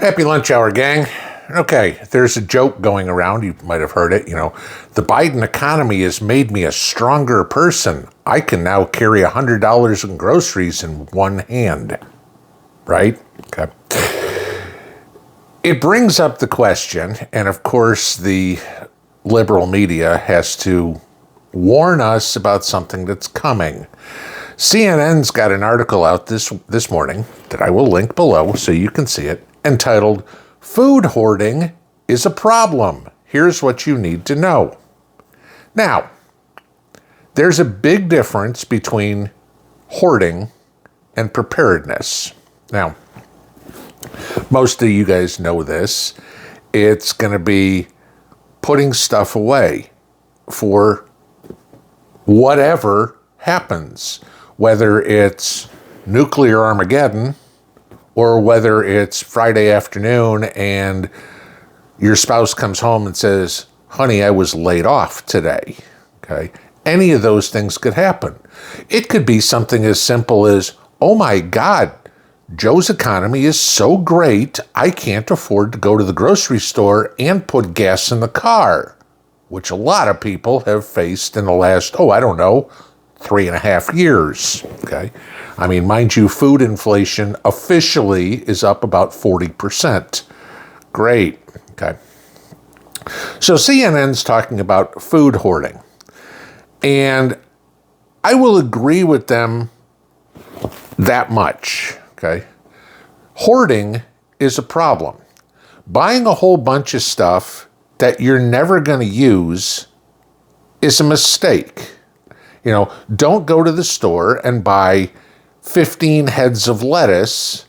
Happy lunch hour, gang. Okay, there's a joke going around. You might have heard it. The Biden economy has made me a stronger person. I can now carry $100 in groceries in one hand. Right? Okay. It brings up the question, and of course the liberal media has to warn us about something that's coming. CNN's got an article out this morning that I will link below so you can see it, entitled, "Food Hoarding is a Problem. Here's what you need to know." Now, there's a big difference between hoarding and preparedness. Now, most of you guys know this. It's going to be putting stuff away for whatever happens, whether it's nuclear Armageddon or whether it's Friday afternoon and your spouse comes home and says, "Honey, I was laid off today." Okay? Any of those things could happen. It could be something as simple as, "Oh my God, Joe's economy is so great, I can't afford to go to the grocery store and put gas in the car," which a lot of people have faced in the last, 3.5 years. Okay? I mean, mind you, food inflation officially is up about 40%. Great. Okay. So CNN's talking about food hoarding. And I will agree with them that much. Okay. Hoarding is a problem. Buying a whole bunch of stuff that you're never going to use is a mistake. Don't go to the store and buy 15 heads of lettuce,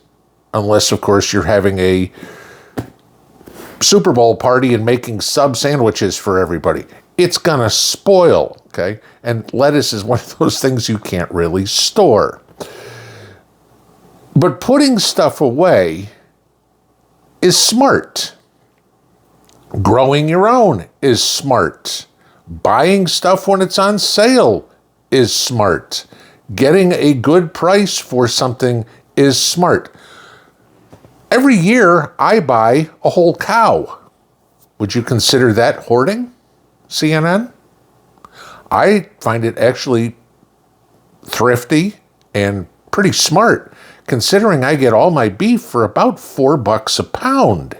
unless, of course, you're having a Super Bowl party and making sub sandwiches for everybody. It's going to spoil, okay? And lettuce is one of those things you can't really store. But putting stuff away is smart. Growing your own is smart. Buying stuff when it's on sale is smart. Getting a good price for something is smart. Every year, I buy a whole cow. Would you consider that hoarding, CNN? I find it actually thrifty and pretty smart, considering I get all my beef for about $4 a pound,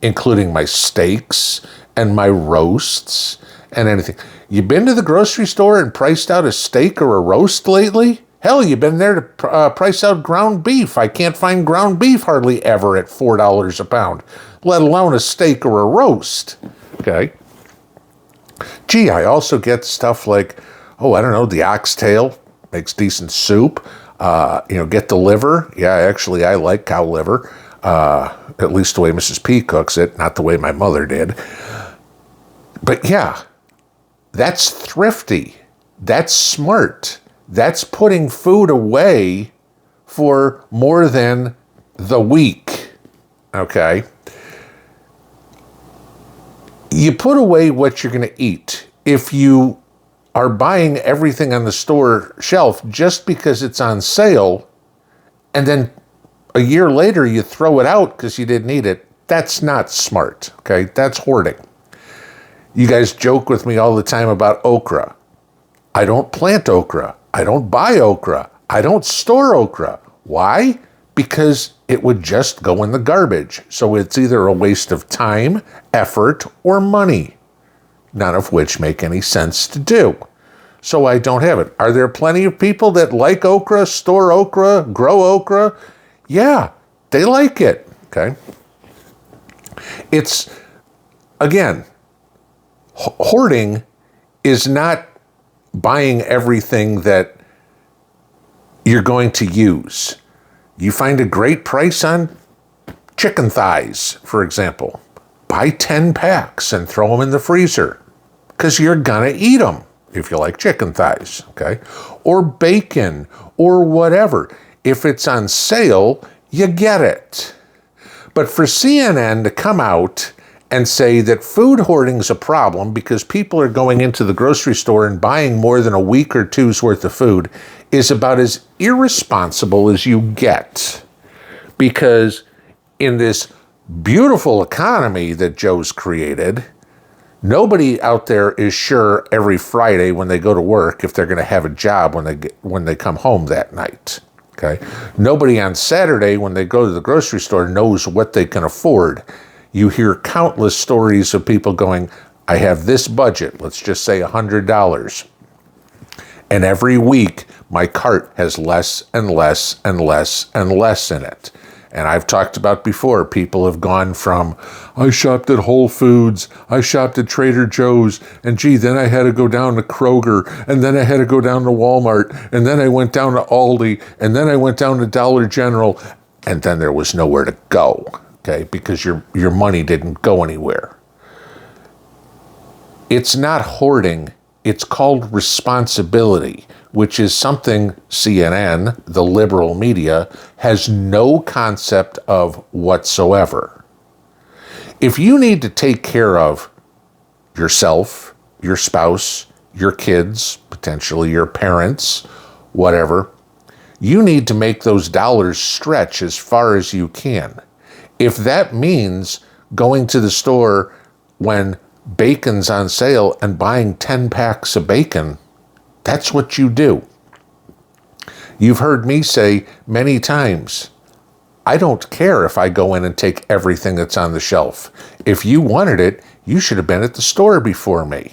including my steaks and my roasts and anything. You been to the grocery store and priced out a steak or a roast lately? Hell, you been there to price out ground beef. I can't find ground beef hardly ever at $4 a pound, let alone a steak or a roast. Okay. Gee, I also get stuff like, the oxtail makes decent soup. Get the liver. Yeah, actually, I like cow liver, at least the way Mrs. P cooks it, not the way my mother did. But yeah, that's thrifty. That's smart. That's putting food away for more than the week. Okay? You put away what you're going to eat. If you are buying everything on the store shelf just because it's on sale, and then a year later you throw it out because you didn't eat it, that's not smart. Okay? That's hoarding. You guys joke with me all the time about okra. I don't plant okra. I don't buy okra. I don't store okra. Why? Because it would just go in the garbage. So it's either a waste of time, effort, or money, none of which make any sense to do. So I don't have it. Are there plenty of people that like okra, store okra, grow okra? Yeah, they like it. Okay. It's, again, hoarding is not buying everything that you're going to use. You find a great price on chicken thighs, for example. Buy 10 packs and throw them in the freezer because you're going to eat them if you like chicken thighs, okay? Or bacon or whatever. If it's on sale, you get it. But for CNN to come out and say that food hoarding is a problem because people are going into the grocery store and buying more than a week or two's worth of food is about as irresponsible as you get. Because in this beautiful economy that Joe's created. Nobody out there is sure every Friday when they go to work if they're going to have a job when they come home that night. Okay? Nobody on Saturday when they go to the grocery store knows what they can afford. You hear countless stories of people going, I have this budget, let's just say $100. And every week, my cart has less and less and less and less in it. And I've talked about before, people have gone from, I shopped at Whole Foods, I shopped at Trader Joe's, and gee, then I had to go down to Kroger, and then I had to go down to Walmart, and then I went down to Aldi, and then I went down to Dollar General, and then there was nowhere to go, okay, because your money didn't go anywhere. It's not hoarding, it's called responsibility, which is something CNN, the liberal media, has no concept of whatsoever. If you need to take care of yourself, your spouse, your kids, potentially your parents, whatever, you need to make those dollars stretch as far as you can. If that means going to the store when bacon's on sale and buying 10 packs of bacon, that's what you do. You've heard me say many times, I don't care if I go in and take everything that's on the shelf. If you wanted it, you should have been at the store before me.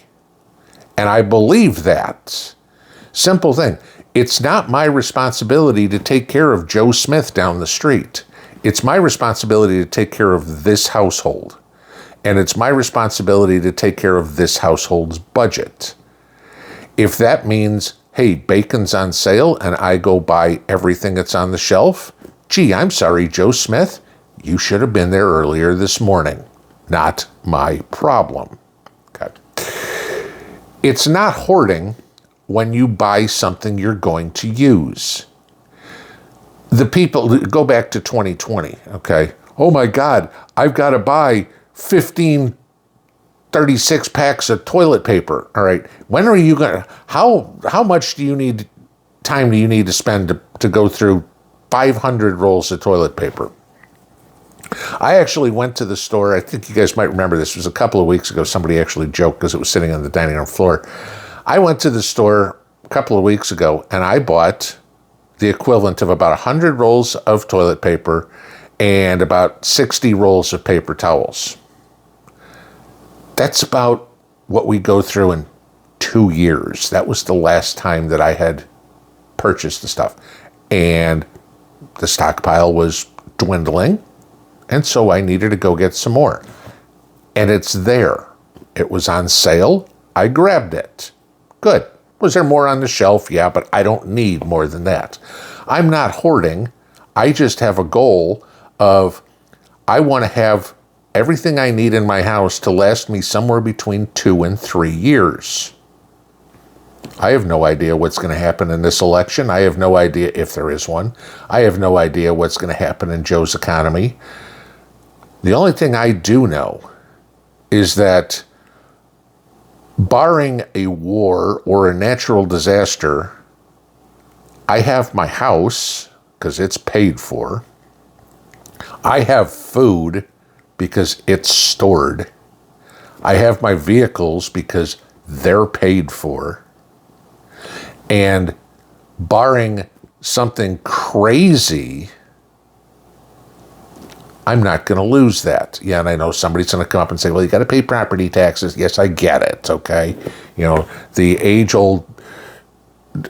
And I believe that. Simple thing. It's not my responsibility to take care of Joe Smith down the street. It's my responsibility to take care of this household. And it's my responsibility to take care of this household's budget. If that means, hey, bacon's on sale and I go buy everything that's on the shelf, gee, I'm sorry, Joe Smith, you should have been there earlier this morning. Not my problem. Okay. It's not hoarding when you buy something you're going to use. The people, go back to 2020, okay? Oh my God, I've got to buy 36 packs of toilet paper. All right. When are you going to, how much time do you need to spend to go through 500 rolls of toilet paper? I actually went to the store. I think you guys might remember this. It was a couple of weeks ago. Somebody actually joked because it was sitting on the dining room floor. I went to the store a couple of weeks ago and I bought the equivalent of about 100 rolls of toilet paper and about 60 rolls of paper towels. That's about what we go through in 2 years. That was the last time that I had purchased the stuff. And the stockpile was dwindling, and so I needed to go get some more. And it's there. It was on sale. I grabbed it. Good. Was there more on the shelf? Yeah, but I don't need more than that. I'm not hoarding. I just have a goal of I want to have everything I need in my house to last me somewhere between 2 and 3 years. I have no idea what's going to happen in this election. I have no idea if there is one. I have no idea what's going to happen in Joe's economy. The only thing I do know is that barring a war or a natural disaster, I have my house because it's paid for. I have food because it's stored. I have my vehicles because they're paid for. And barring something crazy, I'm not going to lose that. Yeah, and I know somebody's going to come up and say, well, you got to pay property taxes. Yes, I get it, okay? You know, the age-old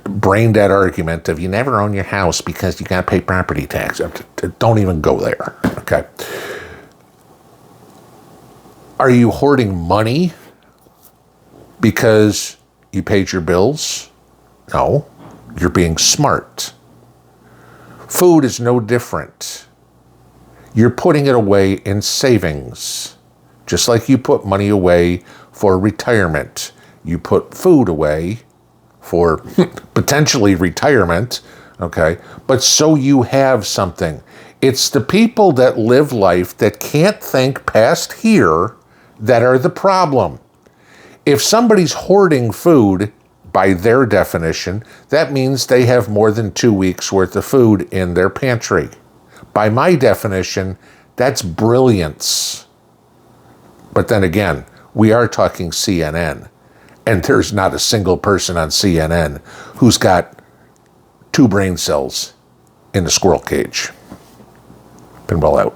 brain-dead argument of you never own your house because you got to pay property tax. Don't even go there, okay? Are you hoarding money because you paid your bills? No, you're being smart. Food is no different. You're putting it away in savings. Just like you put money away for retirement. You put food away for potentially retirement, okay? But so you have something. It's the people that live life that can't think past here that are the problem. If somebody's hoarding food, by their definition, that means they have more than 2 weeks worth of food in their pantry. By my definition, That's brilliance. But then again, we are talking CNN, and there's not a single person on CNN who's got 2 brain cells in a squirrel cage. Pinball out.